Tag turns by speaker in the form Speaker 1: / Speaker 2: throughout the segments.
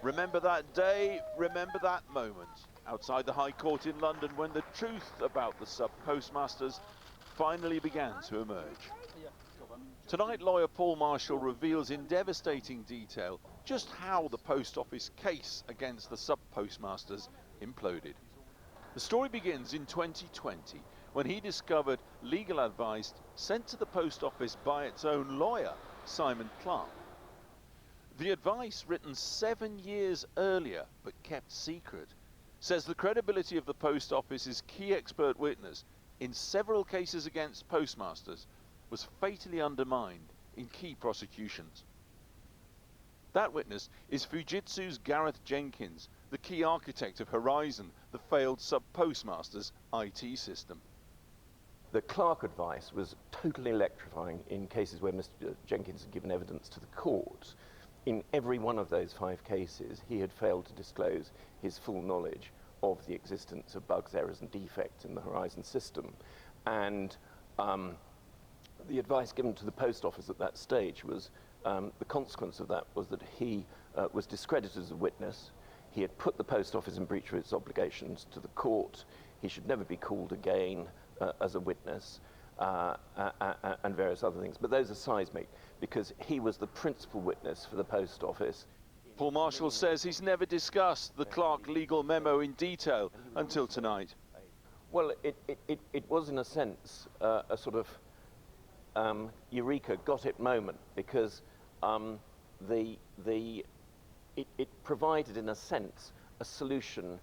Speaker 1: Remember that day, remember that moment, outside the High Court in London when the truth about the sub-postmasters finally began to emerge. Tonight, lawyer Paul Marshall reveals in devastating detail just how the Post Office case against the sub-postmasters imploded. The story begins in 2020 when he discovered legal advice sent to the Post Office by its own lawyer, Simon Clark. The advice, written 7 years earlier but kept secret, says the credibility of the Post Office's key expert witness in several cases against postmasters was fatally undermined in key prosecutions. That witness is Fujitsu's Gareth Jenkins, the key architect of Horizon, the failed sub-postmasters IT system.
Speaker 2: The Clark advice was totally electrifying in cases where Mr. Jenkins had given evidence to the court. In every one of those 5 cases, he had failed to disclose his full knowledge of the existence of bugs, errors and defects in the Horizon system. And the advice given to the Post Office at that stage was, the consequence of that was that he was discredited as a witness. He had put the Post Office in breach of its obligations to the court. He should never be called again as a witness, and various other things. But those are seismic, because he was the principal witness for the Post Office.
Speaker 1: Paul Marshall says he's never discussed the Clark legal memo in detail until tonight.
Speaker 2: Well, it was in a sense a sort of eureka, got it moment, because it provided in a sense a solution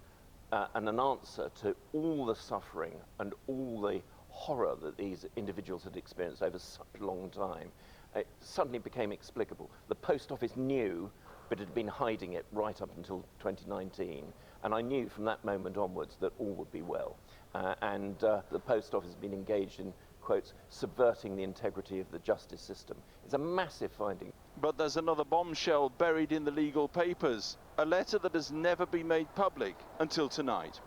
Speaker 2: and an answer to all the suffering and all the horror that these individuals had experienced over such a long time. It suddenly became explicable. The Post Office knew, but had been hiding it right up until 2019. And I knew from that moment onwards that all would be well. The Post Office has been engaged in, quotes, subverting the integrity of the justice system. It's a massive finding.
Speaker 1: But there's another bombshell buried in the legal papers, a letter that has never been made public until tonight.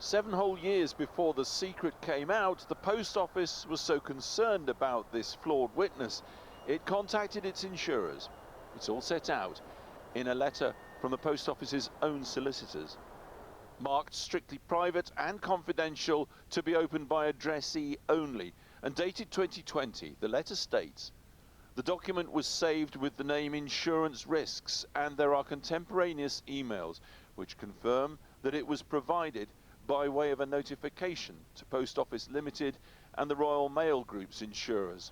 Speaker 1: 7 whole years before the secret came out, the Post Office was so concerned about this flawed witness, it contacted its insurers. It's all set out in a letter from the Post Office's own solicitors. Marked strictly private and confidential, to be opened by addressee only, and dated 2020, the letter states, the document was saved with the name Insurance Risks, and there are contemporaneous emails which confirm that it was provided by way of a notification to Post Office Limited and the Royal Mail Group's insurers.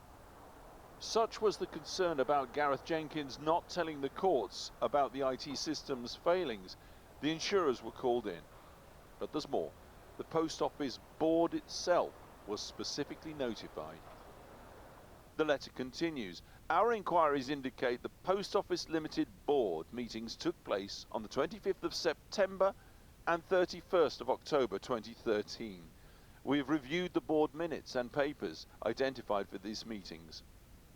Speaker 1: Such was the concern about Gareth Jenkins not telling the courts about the IT system's failings. The insurers were called in. But there's more. The Post Office board itself was specifically notified. The letter continues. Our inquiries indicate the Post Office Limited board meetings took place on the 25th of September and 31st of October 2013. We have reviewed the board minutes and papers identified for these meetings.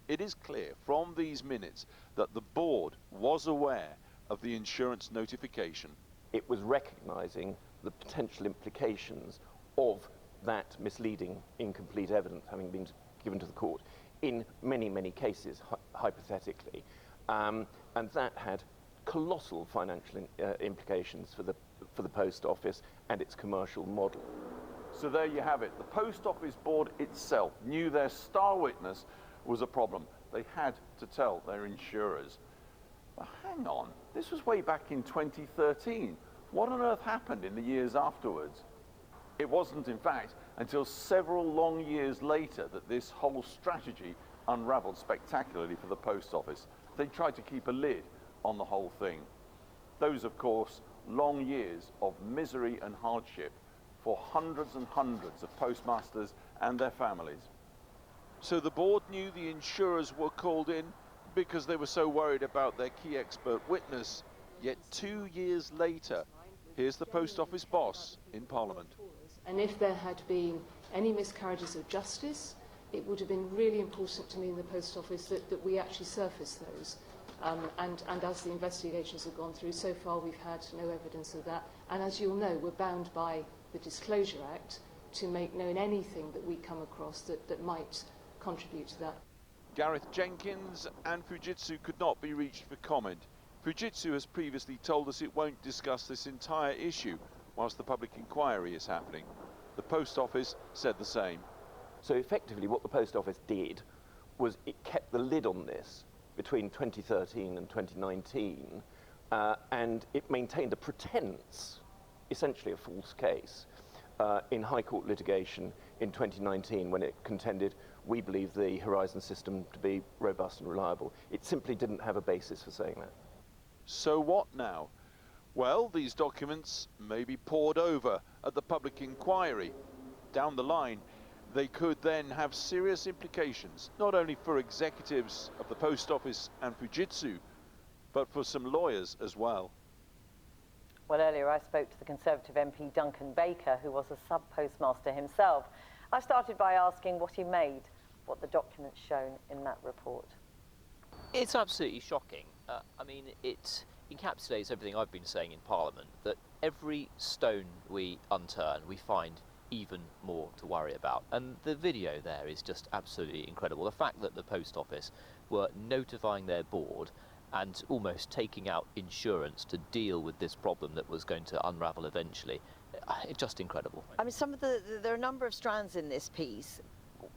Speaker 1: It is clear from these minutes that the board was aware of the insurance notification.
Speaker 2: It was recognizing the potential implications of that misleading, incomplete evidence having been given to the court in many, many cases, hypothetically. And that had colossal financial implications for the Post Office and its commercial model.
Speaker 1: So there you have it. The Post Office board itself knew their star witness was a problem. They had to tell their insurers. But hang on, this was way back in 2013. What on earth happened in the years afterwards? It wasn't, in fact, until several long years later that this whole strategy unraveled spectacularly for the Post Office. They tried to keep a lid on the whole thing. Those, of course, long years of misery and hardship for hundreds and hundreds of postmasters and their families. So the board knew the insurers were called in because they were so worried about their key expert witness. Yet 2 years later, here's the Post Office boss in Parliament.
Speaker 3: And if there had been any miscarriages of justice, it would have been really important to me in the Post Office that we actually surface those. And as the investigations have gone through, so far we've had no evidence of that. And as you'll know, we're bound by the Disclosure Act to make known anything that we come across that might contribute to that.
Speaker 1: Gareth Jenkins and Fujitsu could not be reached for comment. Fujitsu has previously told us it won't discuss this entire issue whilst the public inquiry is happening. The Post Office said the same.
Speaker 2: So effectively what the Post Office did was it kept the lid on this between 2013 and 2019, and it maintained a pretense, essentially a false case, in High Court litigation in 2019 when it contended, we believe the Horizon system to be robust and reliable. It simply didn't have a basis for saying that.
Speaker 1: So what now? Well, these documents may be pored over at the public inquiry. Down the line, they could then have serious implications, not only for executives of the Post Office and Fujitsu, but for some lawyers as well.
Speaker 4: Well, earlier I spoke to the Conservative MP Duncan Baker, who was a sub-postmaster himself. I started by asking what he made, what the documents shown in that report.
Speaker 5: It's absolutely shocking. I mean, it encapsulates everything I've been saying in Parliament, that every stone we unturn, we find even more to worry about. And the video there is just absolutely incredible. The fact that the Post Office were notifying their board and almost taking out insurance to deal with this problem that was going to unravel eventually, it's just incredible.
Speaker 6: I mean, there are a number of strands in this piece.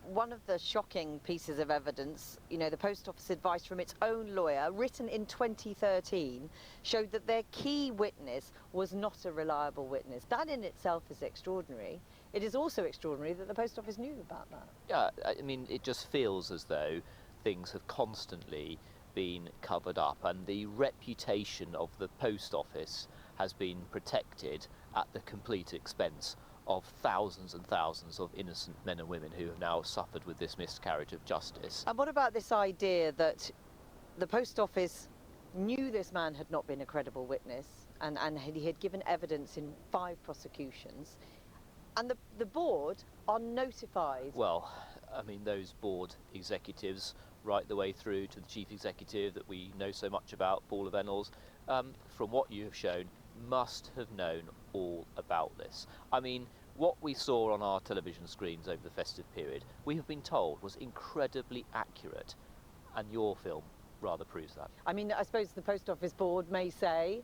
Speaker 6: One of the shocking pieces of evidence, you know, the Post Office advice from its own lawyer, written in 2013, showed that their key witness was not a reliable witness. That in itself is extraordinary. It is also extraordinary that the Post Office knew about that.
Speaker 5: Yeah, I mean, it just feels as though things have constantly been covered up, and the reputation of the Post Office has been protected at the complete expense of thousands and thousands of innocent men and women who have now suffered with this miscarriage of justice.
Speaker 6: And what about this idea that the Post Office knew this man had not been a credible witness and he had given evidence in 5 prosecutions, and the board are notified?
Speaker 5: Well, I mean, those board executives, right the way through to the chief executive that we know so much about, Paula Venables, from what you have shown, must have known all about this. I mean, what we saw on our television screens over the festive period, we have been told was incredibly accurate, and your film rather proves that.
Speaker 6: I mean, I suppose the Post Office board may say,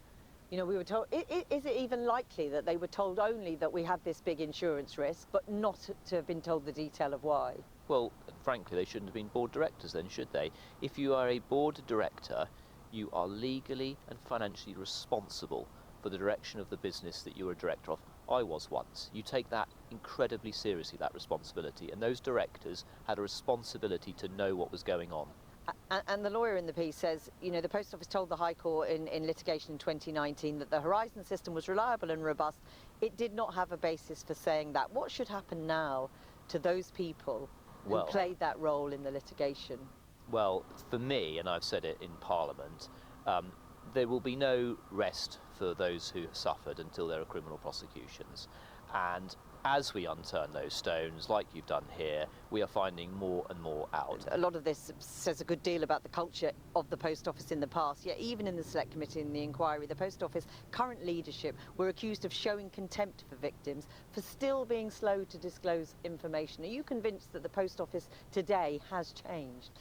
Speaker 6: you know, we were told, is it even likely that they were told only that we have this big insurance risk, but not to have been told the detail of why?
Speaker 5: Well, frankly, they shouldn't have been board directors then, should they? If you are a board director, you are legally and financially responsible for the direction of the business that you're a director of. I was once. You take that incredibly seriously, that responsibility, and those directors had a responsibility to know what was going on.
Speaker 6: And the lawyer in the piece says, you know, the Post Office told the High Court in litigation in 2019 that the Horizon system was reliable and robust. It did not have a basis for saying that. What should happen now to those people who played that role in the litigation?
Speaker 5: Well, for me, and I've said it in Parliament, there will be no rest for those who have suffered until there are criminal prosecutions. And as we unturn those stones, like you've done here, we are finding more and more out.
Speaker 6: A lot of this says a good deal about the culture of the Post Office in the past, yet even in the Select Committee in the inquiry, the Post Office current leadership were accused of showing contempt for victims for still being slow to disclose information. Are you convinced that the Post Office today has changed?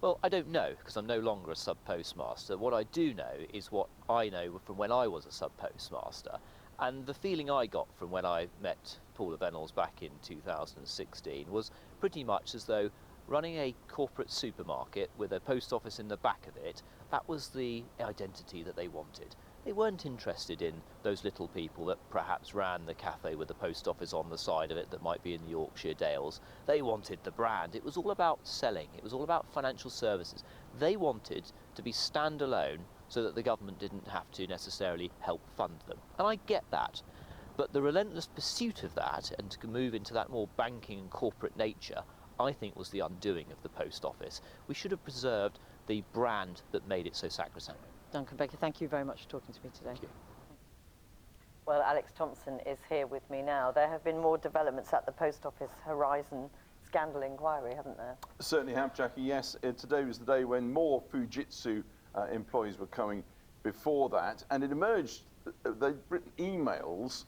Speaker 5: Well, I don't know, because I'm no longer a sub-postmaster. What I do know is what I know from when I was a sub-postmaster. And the feeling I got from when I met Paula Venables back in 2016 was pretty much as though running a corporate supermarket with a post office in the back of it, that was the identity that they wanted. They weren't interested in those little people that perhaps ran the cafe with the post office on the side of it that might be in the Yorkshire Dales. They wanted the brand. It was all about selling. It was all about financial services. They wanted to be standalone so that the government didn't have to necessarily help fund them. And I get that. But the relentless pursuit of that and to move into that more banking and corporate nature, I think was the undoing of the post office. We should have preserved the brand that made it so sacrosanct.
Speaker 6: Duncan Baker, thank you very much for talking to me today.
Speaker 5: Thank you.
Speaker 4: Well, Alex Thompson is here with me now. There have been more developments at the Post Office Horizon scandal inquiry, haven't there?
Speaker 1: Certainly have, Jackie, yes. Today was the day when more Fujitsu employees were coming before that, and it emerged, they'd written emails,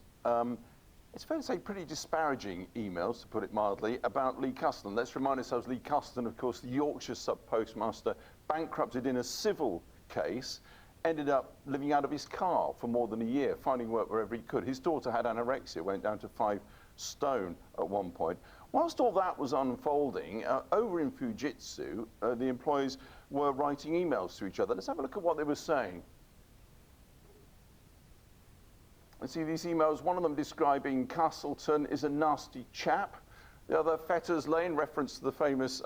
Speaker 1: it's fair to say pretty disparaging emails, to put it mildly, about Lee Custon. Let's remind ourselves, Lee Custon, of course, the Yorkshire sub-postmaster, bankrupted in a civil case. ended up living out of his car for more than a year, finding work wherever he could. His daughter had anorexia, went down to 5 stone at one point. Whilst all that was unfolding, over in Fujitsu, the employees were writing emails to each other. Let's have a look at what they were saying. And see these emails, one of them describing Castleton is a nasty chap. The other, Fetters Lane, reference to the famous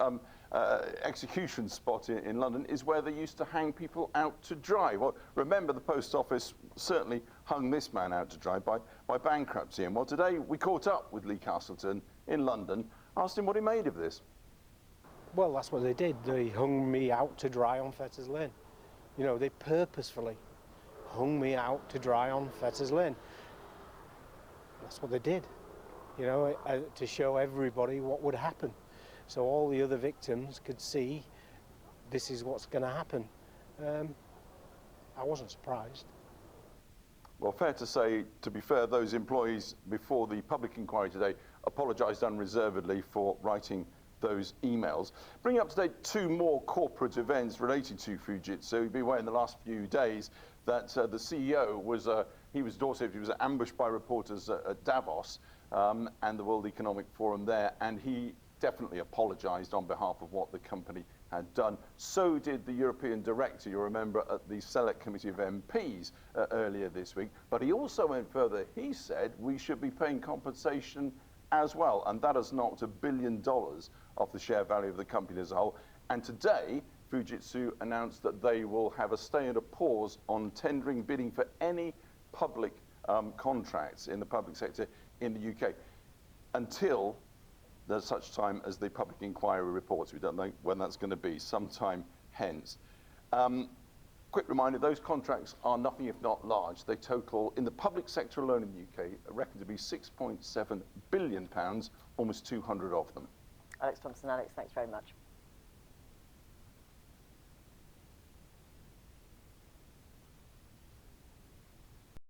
Speaker 1: execution spot in London, is where they used to hang people out to dry. Well, remember, the post office certainly hung this man out to dry by bankruptcy. And well, today we caught up with Lee Castleton in London, asked him what he made of this.
Speaker 7: Well, that's what they did. They hung me out to dry on Fetters Lane. You know, they purposefully hung me out to dry on Fetters Lane. That's what they did, you know, to show everybody what would happen. So all the other victims could see this is what's going to happen. I wasn't surprised.
Speaker 1: Well, fair to say, to be fair, those employees before the public inquiry today apologised unreservedly for writing those emails. Bringing up to date 2 more corporate events related to Fujitsu. You've been aware in the last few days that the CEO was, he was ambushed by reporters at Davos and the World Economic Forum there, and he definitely apologised on behalf of what the company had done. So did the European director, you remember, at the Select Committee of MPs earlier this week. But he also went further. He said we should be paying compensation as well, and that has knocked $1 billion off the share value of the company as a whole. And today, Fujitsu announced that they will have a stay and a pause on tendering bidding for any public contracts in the public sector in the UK until there's such time as the public inquiry reports. We don't know when that's going to be, sometime hence. Quick reminder, those contracts are nothing if not large. They total, in the public sector alone in the UK, reckoned to be £6.7 billion, almost 200 of them.
Speaker 4: Alex Thompson. Alex, thanks very much.